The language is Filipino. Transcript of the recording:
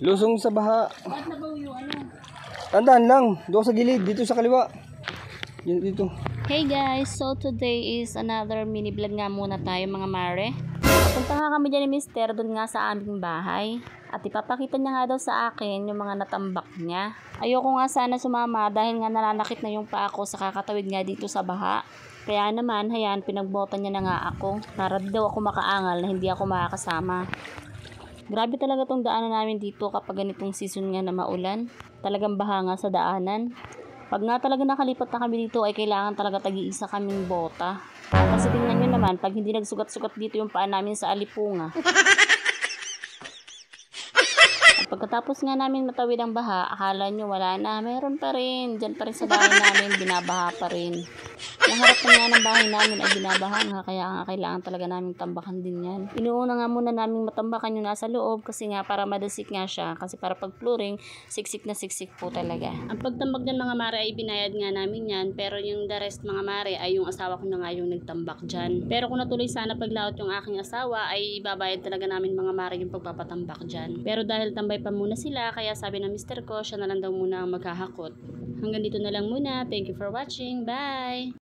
Lusong sa baha. Ba't nabaw yung ano? Tandaan lang, doon sa gilid, dito sa kaliwa. Dito. Hey guys, so today is another mini vlog nga muna tayo mga mare. Punta nga kami dyan ni Mister doon nga sa aming bahay. At ipapakita niya nga daw sa akin yung mga natambak niya. Ayoko nga sana sumama dahil nga nananakit na yung paa ko sa kakatawid nga dito sa baha. Kaya naman, hayan, pinagbotan niya na nga ako. Para daw ako makaangal na hindi ako makakasama. Grabe talaga tong daanan namin dito kapag ganitong season nga na maulan. Talagang baha nga sa daanan. Pag nga talaga nakalipat na kami dito ay kailangan talaga tag-iisa kaming bota. Kasi tingnan nyo naman, pag hindi nagsugat-sugat dito yung paa namin sa alipunga. At pagkatapos nga namin matawid ang baha, akala nyo wala na, meron pa rin. Diyan pa rin sa bahay namin, binabaha pa rin. Yung harap na nga ng bahay namin ay binabaha nga, kaya nga kailangan talaga namin tambakan din yan. Inuuna nga muna namin matambakan yung nasa loob kasi nga para madasik nga siya. Kasi para pag flooring, siksik na siksik po talaga. Ang pagtambak dyan mga mare ay binayad nga namin yan, pero yung the rest mga mare ay yung asawa ko na nga yung nagtambak dyan. Pero kung natuloy sana paglaot yung aking asawa ay ibabayad talaga namin mga mare yung pagpapatambak dyan. Pero dahil tambay pa muna sila, kaya sabi ng mister ko, siya na lang daw muna ang maghahakot. Hanggang dito na lang muna. Thank you for watching. Bye!